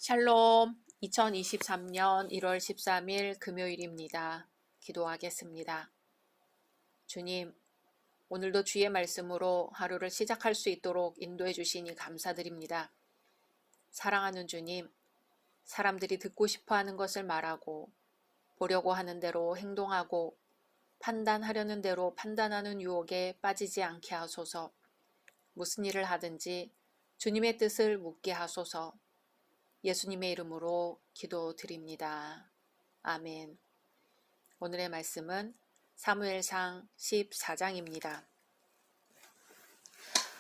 샬롬, 2023년 1월 13일 금요일입니다. 기도하겠습니다. 주님, 오늘도 주의 말씀으로 하루를 시작할 수 있도록 인도해 주시니 감사드립니다. 사랑하는 주님, 사람들이 듣고 싶어 하는 것을 말하고 보려고 하는 대로 행동하고 판단하려는 대로 판단하는 유혹에 빠지지 않게 하소서. 무슨 일을 하든지 주님의 뜻을 묻게 하소서. 예수님의 이름으로 기도드립니다. 아멘. 오늘의 말씀은 사무엘상 14장입니다.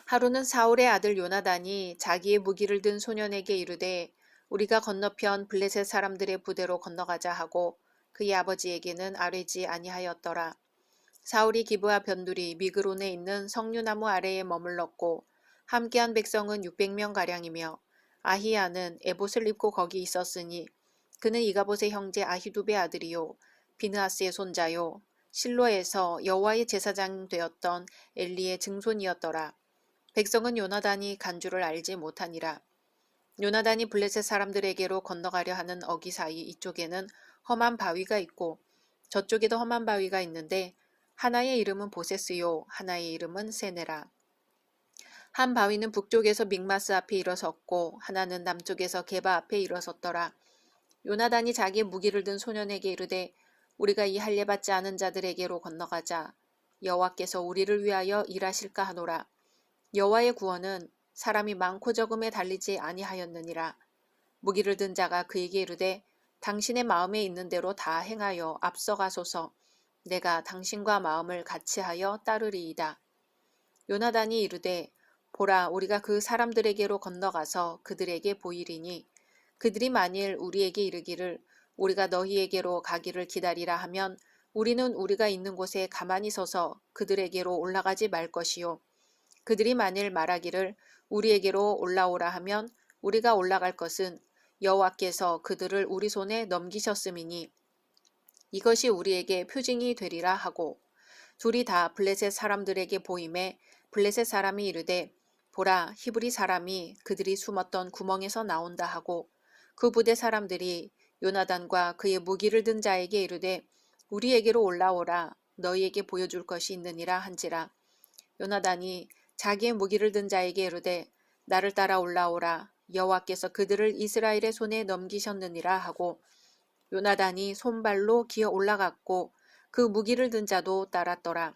하루는 사울의 아들 요나단이 자기의 무기를 든 소년에게 이르되 우리가 건너편 블레셋 사람들의 부대로 건너가자 하고 그의 아버지에게는 아뢰지 아니하였더라. 사울이 기브아 변두리 미그론에 있는 석류나무 아래에 머물렀고 함께한 백성은 600명가량이며 아히야는 에봇을 입고 거기 있었으니 그는 이가봇의 형제 아히두베 아들이요 비느하스의 손자요 실로에서 여호와의 제사장 되었던 엘리의 증손이었더라. 백성은 요나단이 간주를 알지 못하니라. 요나단이 블레셋 사람들에게로 건너가려 하는 어기 사이 이쪽에는 험한 바위가 있고 저쪽에도 험한 바위가 있는데 하나의 이름은 보세스요 하나의 이름은 세네라. 한 바위는 북쪽에서 믹마스 앞에 일어섰고 하나는 남쪽에서 게바 앞에 일어섰더라. 요나단이 자기의 무기를 든 소년에게 이르되 우리가 이 할례 받지 않은 자들에게로 건너가자. 여호와께서 우리를 위하여 일하실까 하노라. 여호와의 구원은 사람이 많고 적음에 달리지 아니하였느니라. 무기를 든 자가 그에게 이르되 당신의 마음에 있는 대로 다 행하여 앞서가소서. 내가 당신과 마음을 같이하여 따르리이다. 요나단이 이르되 보라 우리가 그 사람들에게로 건너가서 그들에게 보이리니 그들이 만일 우리에게 이르기를 우리가 너희에게로 가기를 기다리라 하면 우리는 우리가 있는 곳에 가만히 서서 그들에게로 올라가지 말 것이요 그들이 만일 말하기를 우리에게로 올라오라 하면 우리가 올라갈 것은 여호와께서 그들을 우리 손에 넘기셨음이니 이것이 우리에게 표징이 되리라 하고 둘이 다 블레셋 사람들에게 보임에 블레셋 사람이 이르되 보라 히브리 사람이 그들이 숨었던 구멍에서 나온다 하고 그 부대 사람들이 요나단과 그의 무기를 든 자에게 이르되 우리에게로 올라오라 너희에게 보여줄 것이 있느니라 한지라. 요나단이 자기의 무기를 든 자에게 이르되 나를 따라 올라오라 여호와께서 그들을 이스라엘의 손에 넘기셨느니라 하고 요나단이 손발로 기어 올라갔고 그 무기를 든 자도 따랐더라.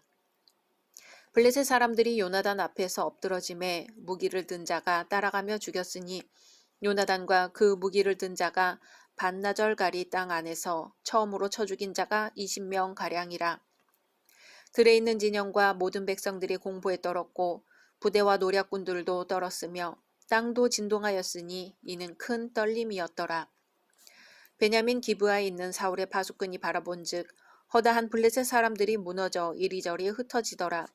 블레셋 사람들이 요나단 앞에서 엎드러짐에 무기를 든 자가 따라가며 죽였으니 요나단과 그 무기를 든 자가 반나절가리 땅 안에서 처음으로 쳐 죽인 자가 20명 가량이라. 들에 있는 진영과 모든 백성들이 공포에 떨었고 부대와 노략군들도 떨었으며 땅도 진동하였으니 이는 큰 떨림이었더라. 베냐민 기브아에 있는 사울의 파수꾼이 바라본즉 허다한 블레셋 사람들이 무너져 이리저리 흩어지더라.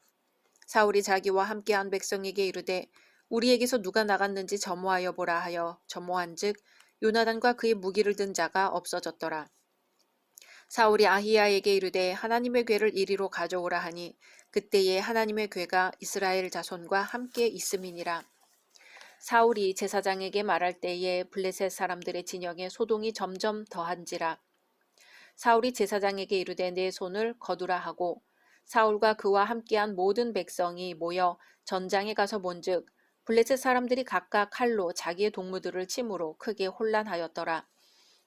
사울이 자기와 함께한 백성에게 이르되 우리에게서 누가 나갔는지 점호하여 보라 하여 점호한즉 요나단과 그의 무기를 든 자가 없어졌더라. 사울이 아히야에게 이르되 하나님의 궤를 이리로 가져오라 하니 그때에 하나님의 궤가 이스라엘 자손과 함께 있음이니라. 사울이 제사장에게 말할 때에 블레셋 사람들의 진영에 소동이 점점 더한지라. 사울이 제사장에게 이르되 내 손을 거두라 하고 사울과 그와 함께한 모든 백성이 모여 전장에 가서 본즉 블레셋 사람들이 각각 칼로 자기의 동무들을 침으로 크게 혼란하였더라.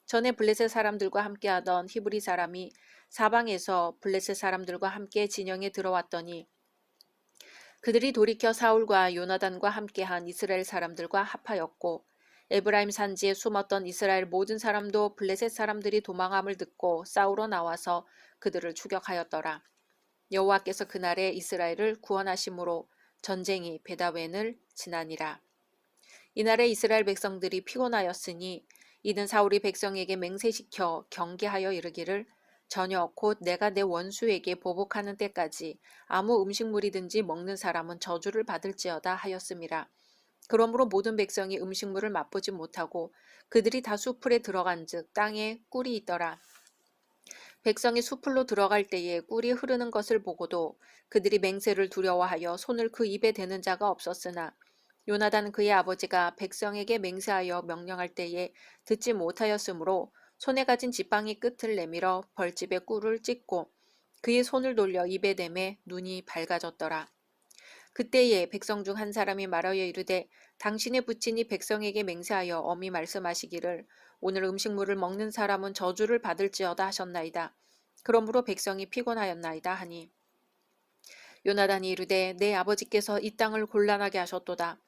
전에 블레셋 사람들과 함께하던 히브리 사람이 사방에서 블레셋 사람들과 함께 진영에 들어왔더니 그들이 돌이켜 사울과 요나단과 함께한 이스라엘 사람들과 합하였고 에브라임 산지에 숨었던 이스라엘 모든 사람도 블레셋 사람들이 도망함을 듣고 싸우러 나와서 그들을 추격하였더라. 여호와께서 그날에 이스라엘을 구원하심으로 전쟁이 베다웬을 지나니라. 이날에 이스라엘 백성들이 피곤하였으니 이는 사울이 백성에게 맹세시켜 경계하여 이르기를 저녁 곧 내가 내 원수에게 보복하는 때까지 아무 음식물이든지 먹는 사람은 저주를 받을지어다 하였음이라. 그러므로 모든 백성이 음식물을 맛보지 못하고 그들이 다 수풀에 들어간즉 땅에 꿀이 있더라. 백성이 수풀로 들어갈 때에 꿀이 흐르는 것을 보고도 그들이 맹세를 두려워하여 손을 그 입에 대는 자가 없었으나 요나단 그의 아버지가 백성에게 맹세하여 명령할 때에 듣지 못하였으므로 손에 가진 지팡이 끝을 내밀어 벌집에 꿀을 찍고 그의 손을 돌려 입에 대매 눈이 밝아졌더라. 그때에 백성 중 한 사람이 말하여 이르되 당신의 부친이 백성에게 맹세하여 엄히 말씀하시기를 오늘 음식물을 먹는 사람은 저주를 받을지어다 하셨나이다. 그러므로 백성이 피곤하였나이다 하니 요나단이 이르되 내 아버지께서 이 땅을 곤란하게 하셨도다.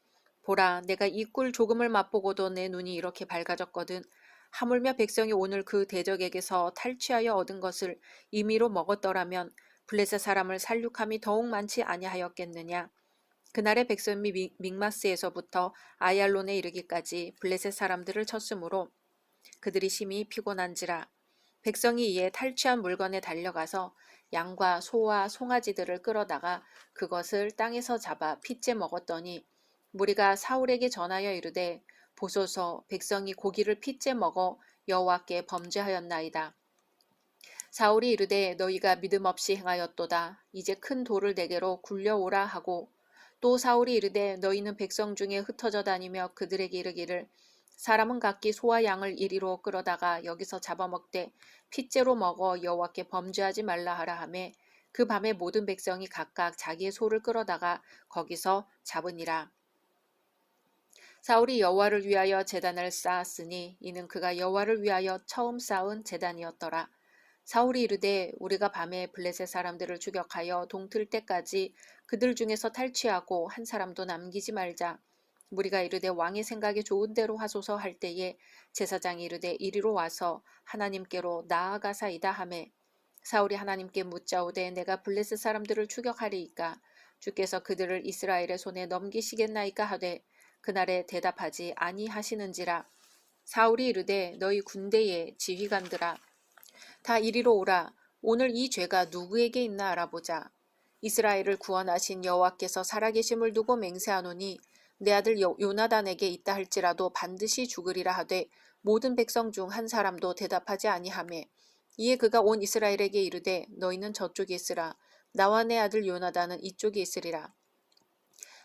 보라 내가 이 꿀 조금을 맛보고도 내 눈이 이렇게 밝아졌거든. 하물며 백성이 오늘 그 대적에게서 탈취하여 얻은 것을 임의로 먹었더라면 블레셋 사람을 살육함이 더욱 많지 아니하였겠느냐. 그날의 백성이 믹마스에서부터 아얄론에 이르기까지 블레셋 사람들을 쳤으므로 그들이 심히 피곤한지라. 백성이 이에 탈취한 물건에 달려가서 양과 소와 송아지들을 끌어다가 그것을 땅에서 잡아 핏째 먹었더니 무리가 사울에게 전하여 이르되 보소서 백성이 고기를 핏째 먹어 여호와께 범죄하였나이다. 사울이 이르되 너희가 믿음 없이 행하였도다. 이제 큰 돌을 내게로 굴려오라 하고 또 사울이 이르되 너희는 백성 중에 흩어져 다니며 그들에게 이르기를 사람은 각기 소와 양을 이리로 끌어다가 여기서 잡아먹되 핏째로 먹어 여호와께 범죄하지 말라 하라 하매 그 밤에 모든 백성이 각각 자기의 소를 끌어다가 거기서 잡으니라. 사울이 여호와를 위하여 제단을 쌓았으니 이는 그가 여호와를 위하여 처음 쌓은 제단이었더라. 사울이 이르되 우리가 밤에 블레셋 사람들을 추격하여 동틀 때까지 그들 중에서 탈취하고 한 사람도 남기지 말자. 무리가 이르되 왕의 생각에 좋은 대로 하소서 할 때에 제사장이 이르되 이리로 와서 하나님께로 나아가사이다 하매 사울이 하나님께 묻자오되 내가 블레셋 사람들을 추격하리이까 주께서 그들을 이스라엘의 손에 넘기시겠나이까 하되 그날에 대답하지 아니하시는지라. 사울이 이르되 너희 군대의 지휘관들아 다 이리로 오라. 오늘 이 죄가 누구에게 있나 알아보자. 이스라엘을 구원하신 여호와께서 살아계심을 두고 맹세하노니 내 아들 요나단에게 있다 할지라도 반드시 죽으리라 하되 모든 백성 중 한 사람도 대답하지 아니하매 이에 그가 온 이스라엘에게 이르되 너희는 저쪽에 있으라. 나와 내 아들 요나단은 이쪽에 있으리라.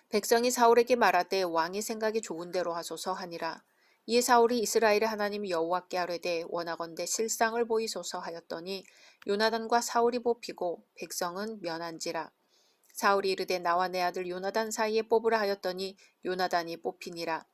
백성이 사울에게 말하되 왕의 생각이 좋은 대로 하소서 하니라. 이에 사울이 이스라엘의 하나님 여호와께 아뢰되 원하건대 실상을 보이소서 하였더니 요나단과 사울이 뽑히고 백성은 면한지라. 사울이 이르되 나와 내 아들 요나단 사이에 뽑으라 하였더니 요나단이 뽑히니라.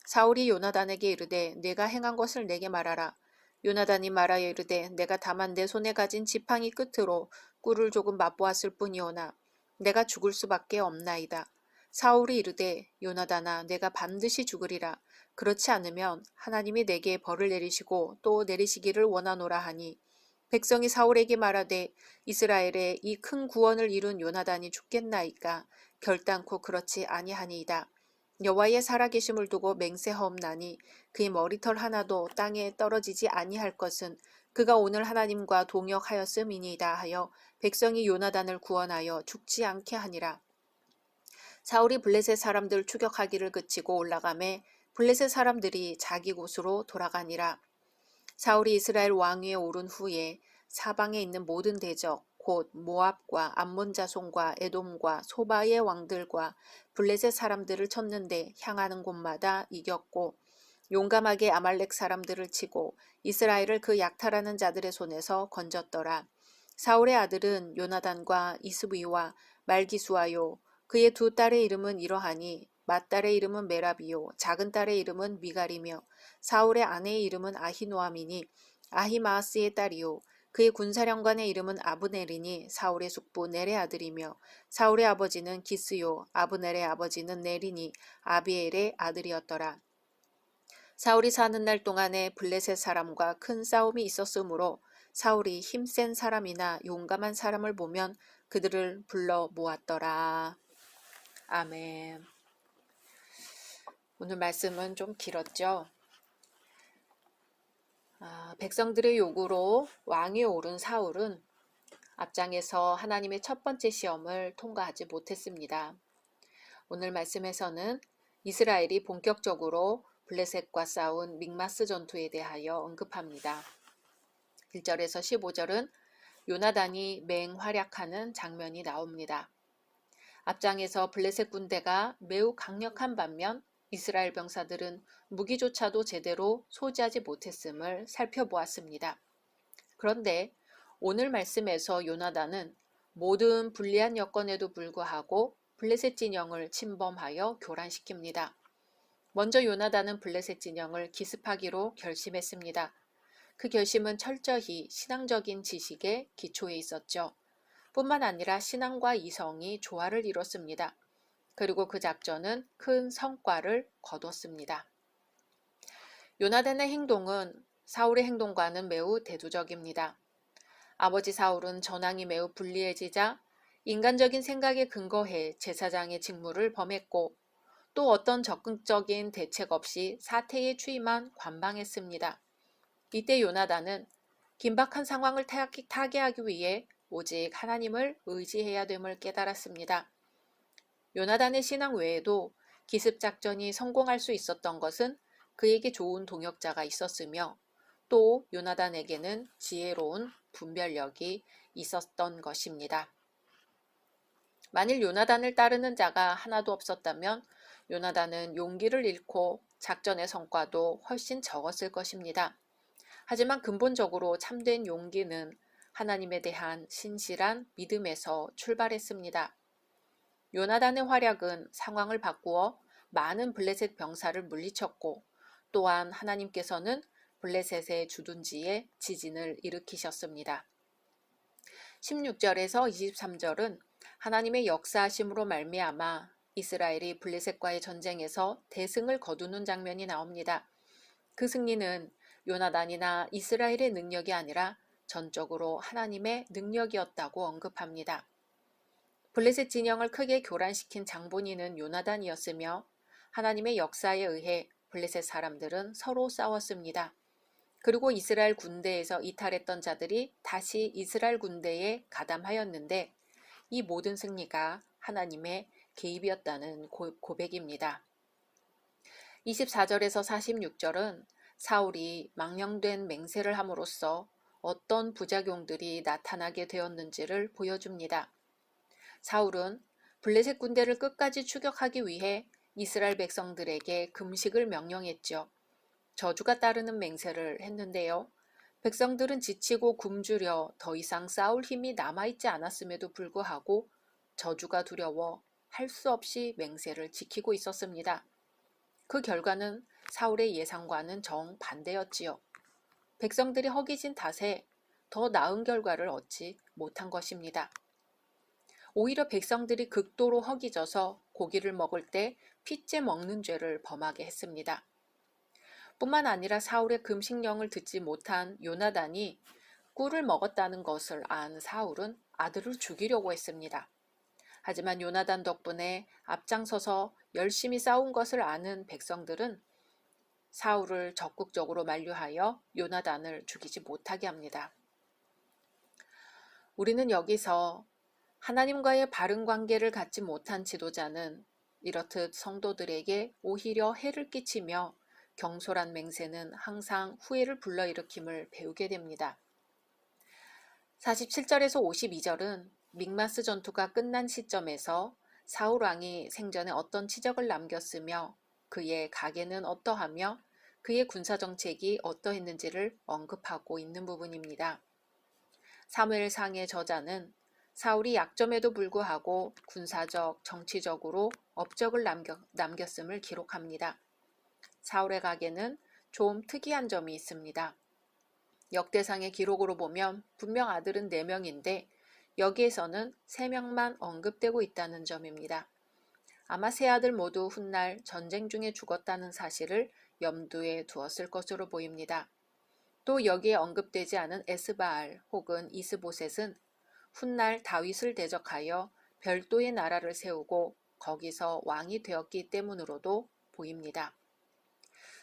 사울이 요나단에게 이르되 내가 행한 것을 내게 말하라. 요나단이 말하여 이르되 내가 다만 내 손에 가진 지팡이 끝으로 꿀을 조금 맛보았을 뿐이오나 내가 죽을 수밖에 없나이다. 사울이 이르되 요나단아 내가 반드시 죽으리라. 그렇지 않으면 하나님이 내게 벌을 내리시고 또 내리시기를 원하노라 하니 백성이 사울에게 말하되 이스라엘의 이 큰 구원을 이룬 요나단이 죽겠나이까 결단코 그렇지 아니하니이다. 여호와의 살아계심을 두고 맹세하옵나니 그의 머리털 하나도 땅에 떨어지지 아니할 것은 그가 오늘 하나님과 동역하였음이니이다 하여 백성이 요나단을 구원하여 죽지 않게 하니라. 사울이 블레셋 사람들 추격하기를 그치고 올라가매 블레셋 사람들이 자기 곳으로 돌아가니라. 사울이 이스라엘 왕위에 오른 후에 사방에 있는 모든 대적 곧 모압과 암몬 자손과 에돔과 소바의 왕들과 블레셋 사람들을 쳤는데 향하는 곳마다 이겼고 용감하게 아말렉 사람들을 치고 이스라엘을 그 약탈하는 자들의 손에서 건졌더라. 사울의 아들은 요나단과 이스비와 말기수아요. 그의 두 딸의 이름은 이러하니 맏딸의 이름은 메라비요 작은 딸의 이름은 미갈이며 사울의 아내의 이름은 아히노아미니 아히마아스의 딸이요 그의 군사령관의 이름은 아브넬이니 사울의 숙부 넬의 아들이며 사울의 아버지는 기스요 아브넬의 아버지는 넬이니 아비엘의 아들이었더라. 사울이 사는 날 동안에 블레셋 사람과 큰 싸움이 있었으므로 사울이 힘센 사람이나 용감한 사람을 보면 그들을 불러 모았더라. 아멘. 오늘 말씀은 좀 길었죠. 백성들의 요구로 왕위에 오른 사울은 앞장에서 하나님의 첫 번째 시험을 통과하지 못했습니다. 오늘 말씀에서는 이스라엘이 본격적으로 블레셋과 싸운 믹마스 전투에 대하여 언급합니다. 1절에서 15절은 요나단이 맹활약하는 장면이 나옵니다. 앞장에서 블레셋 군대가 매우 강력한 반면 이스라엘 병사들은 무기조차도 제대로 소지하지 못했음을 살펴보았습니다. 그런데 오늘 말씀에서 요나단은 모든 불리한 여건에도 불구하고 블레셋 진영을 침범하여 교란시킵니다. 먼저 요나단은 블레셋 진영을 기습하기로 결심했습니다. 그 결심은 철저히 신앙적인 지식에 기초해 있었죠. 뿐만 아니라 신앙과 이성이 조화를 이뤘습니다. 그리고 그 작전은 큰 성과를 거뒀습니다. 요나단의 행동은 사울의 행동과는 매우 대조적입니다. 아버지 사울은 전황이 매우 불리해지자 인간적인 생각에 근거해 제사장의 직무를 범했고 또 어떤 적극적인 대책 없이 사태에 취임한 관방했습니다. 이때 요나단은 긴박한 상황을 타개하기 위해 오직 하나님을 의지해야 됨을 깨달았습니다. 요나단의 신앙 외에도 기습작전이 성공할 수 있었던 것은 그에게 좋은 동역자가 있었으며 또 요나단에게는 지혜로운 분별력이 있었던 것입니다. 만일 요나단을 따르는 자가 하나도 없었다면 요나단은 용기를 잃고 작전의 성과도 훨씬 적었을 것입니다. 하지만 근본적으로 참된 용기는 하나님에 대한 신실한 믿음에서 출발했습니다. 요나단의 활약은 상황을 바꾸어 많은 블레셋 병사를 물리쳤고, 또한 하나님께서는 블레셋의 주둔지에 지진을 일으키셨습니다. 16절에서 23절은 하나님의 역사하심으로 말미암아 이스라엘이 블레셋과의 전쟁에서 대승을 거두는 장면이 나옵니다. 그 승리는 요나단이나 이스라엘의 능력이 아니라 전적으로 하나님의 능력이었다고 언급합니다. 블레셋 진영을 크게 교란시킨 장본인은 요나단이었으며 하나님의 역사에 의해 블레셋 사람들은 서로 싸웠습니다. 그리고 이스라엘 군대에서 이탈했던 자들이 다시 이스라엘 군대에 가담하였는데 이 모든 승리가 하나님의 개입이었다는 고백입니다. 24절에서 46절은 사울이 망령된 맹세를 함으로써 어떤 부작용들이 나타나게 되었는지를 보여줍니다. 사울은 블레셋 군대를 끝까지 추격하기 위해 이스라엘 백성들에게 금식을 명령했죠. 저주가 따르는 맹세를 했는데요. 백성들은 지치고 굶주려 더 이상 싸울 힘이 남아있지 않았음에도 불구하고 저주가 두려워 할 수 없이 맹세를 지키고 있었습니다. 그 결과는 사울의 예상과는 정반대였지요. 백성들이 허기진 탓에 더 나은 결과를 얻지 못한 것입니다. 오히려 백성들이 극도로 허기져서 고기를 먹을 때 핏째 먹는 죄를 범하게 했습니다. 뿐만 아니라 사울의 금식령을 듣지 못한 요나단이 꿀을 먹었다는 것을 안 사울은 아들을 죽이려고 했습니다. 하지만 요나단 덕분에 앞장서서 열심히 싸운 것을 아는 백성들은 사울을 적극적으로 만류하여 요나단을 죽이지 못하게 합니다. 우리는 여기서 하나님과의 바른 관계를 갖지 못한 지도자는 이렇듯 성도들에게 오히려 해를 끼치며 경솔한 맹세는 항상 후회를 불러일으킴을 배우게 됩니다. 47절에서 52절은 믹마스 전투가 끝난 시점에서 사울 왕이 생전에 어떤 치적을 남겼으며 그의 가계는 어떠하며 그의 군사정책이 어떠했는지를 언급하고 있는 부분입니다. 사무엘상의 저자는 사울이 약점에도 불구하고 군사적, 정치적으로 업적을 남겼음을 기록합니다. 사울의 가계는 좀 특이한 점이 있습니다. 역대상의 기록으로 보면 분명 아들은 4명인데 여기에서는 3명만 언급되고 있다는 점입니다. 아마 세 아들 모두 훗날 전쟁 중에 죽었다는 사실을 염두에 두었을 것으로 보입니다. 또 여기에 언급되지 않은 에스바알 혹은 이스보셋은 훗날 다윗을 대적하여 별도의 나라를 세우고 거기서 왕이 되었기 때문으로도 보입니다.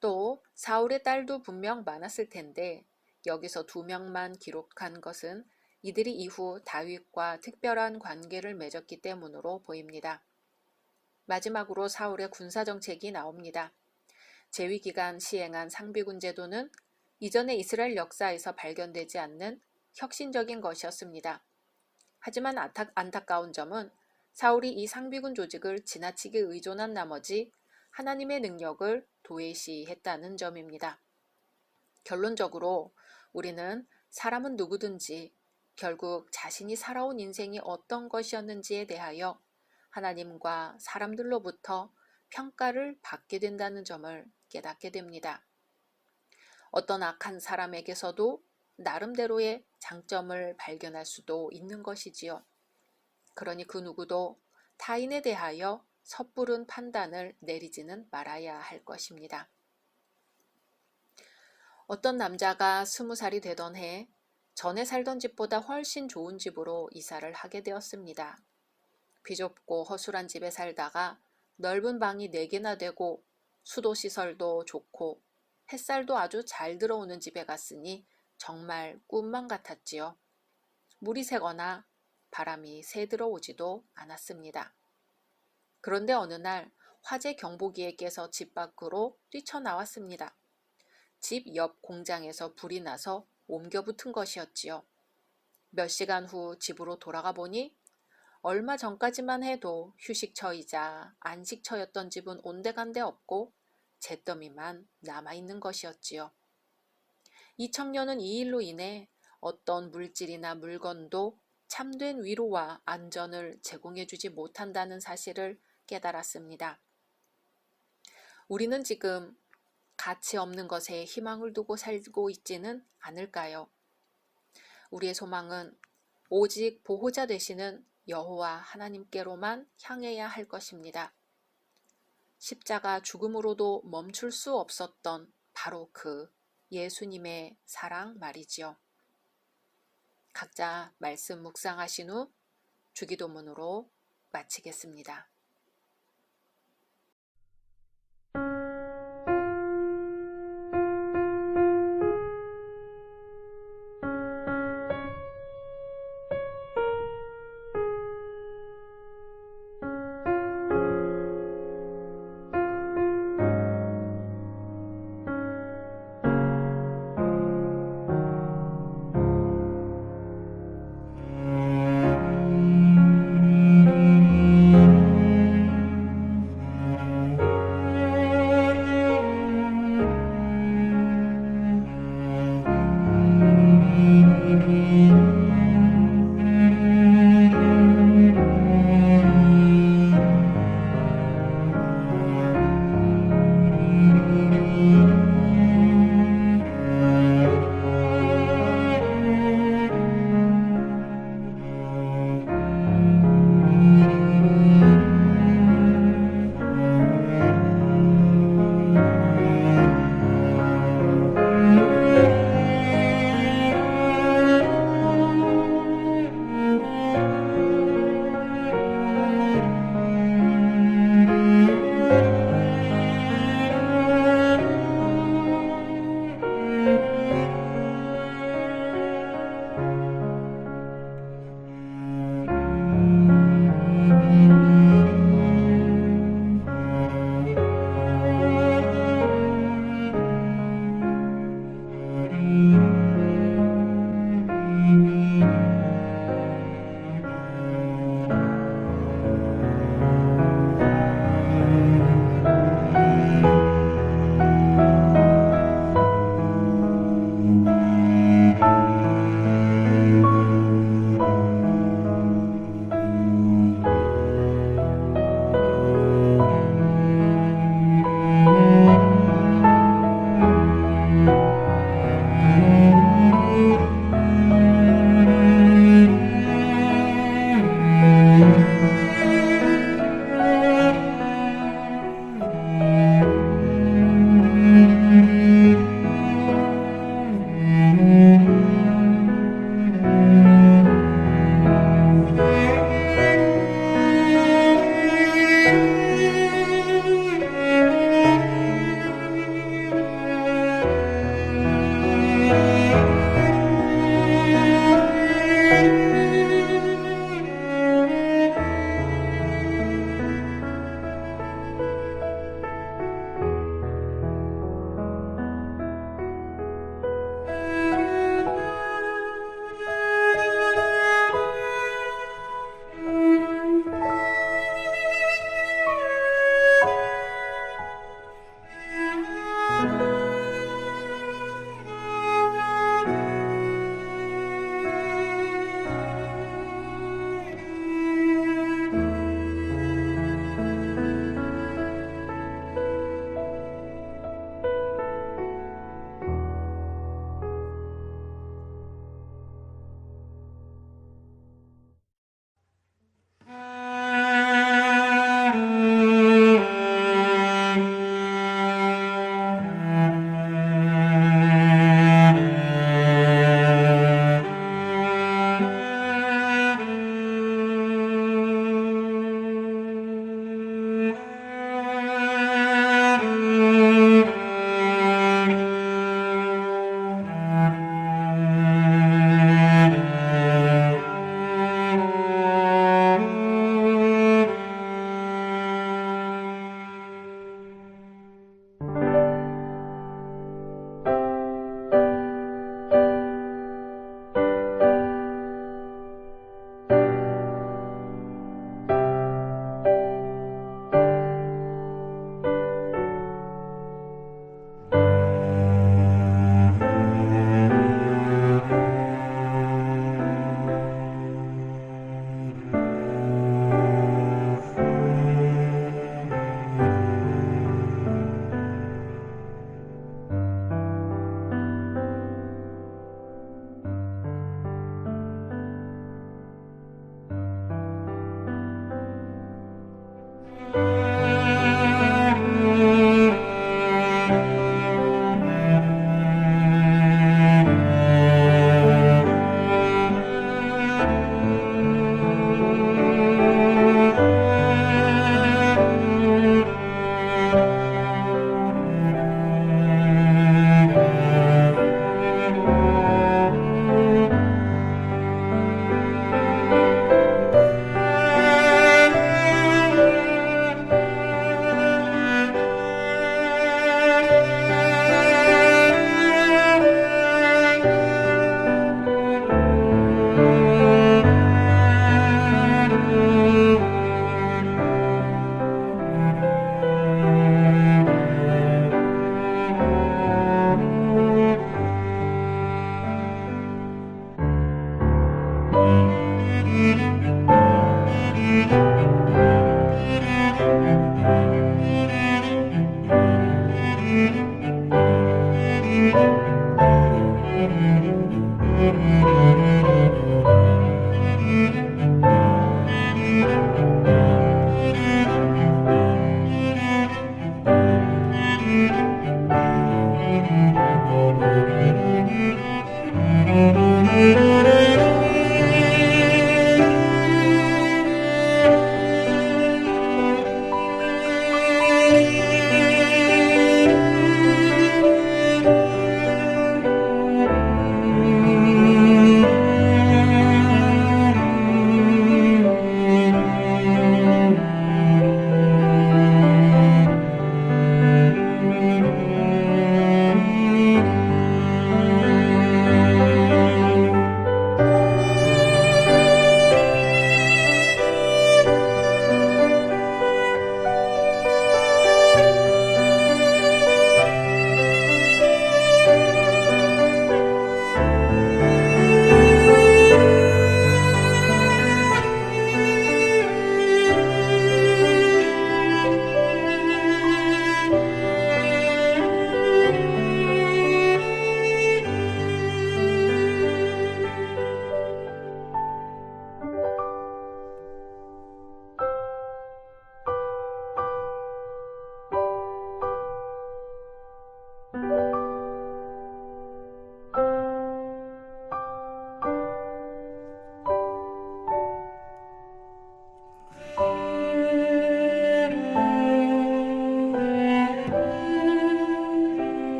또 사울의 딸도 분명 많았을 텐데 여기서 2명만 기록한 것은 이들이 이후 다윗과 특별한 관계를 맺었기 때문으로 보입니다. 마지막으로 사울의 군사정책이 나옵니다. 재위기간 시행한 상비군 제도는 이전의 이스라엘 역사에서 발견되지 않는 혁신적인 것이었습니다. 하지만 안타까운 점은 사울이 이 상비군 조직을 지나치게 의존한 나머지 하나님의 능력을 도외시했다는 점입니다. 결론적으로 우리는 사람은 누구든지 결국 자신이 살아온 인생이 어떤 것이었는지에 대하여 하나님과 사람들로부터 평가를 받게 된다는 점을 깨닫게 됩니다. 어떤 악한 사람에게서도 나름대로의 장점을 발견할 수도 있는 것이지요. 그러니 그 누구도 타인에 대하여 섣부른 판단을 내리지는 말아야 할 것입니다. 어떤 남자가 20살이 되던 해 전에 살던 집보다 훨씬 좋은 집으로 이사를 하게 되었습니다. 비좁고 허술한 집에 살다가 넓은 방이 4개나 되고 수도시설도 좋고 햇살도 아주 잘 들어오는 집에 갔으니 정말 꿈만 같았지요. 물이 새거나 바람이 새 들어오지도 않았습니다. 그런데 어느 날 화재 경보기에 깨서 집 밖으로 뛰쳐나왔습니다. 집 옆 공장에서 불이 나서 옮겨 붙은 것이었지요. 몇 시간 후 집으로 돌아가 보니 얼마 전까지만 해도 휴식처이자 안식처였던 집은 온데간데 없고 잿더미만 남아있는 것이었지요. 이 청년은 이 일로 인해 어떤 물질이나 물건도 참된 위로와 안전을 제공해주지 못한다는 사실을 깨달았습니다. 우리는 지금 가치 없는 것에 희망을 두고 살고 있지는 않을까요? 우리의 소망은 오직 보호자 되시는 여호와 하나님께로만 향해야 할 것입니다. 십자가 죽음으로도 멈출 수 없었던 바로 그 예수님의 사랑 말이지요. 각자 말씀 묵상하신 후 주기도문으로 마치겠습니다.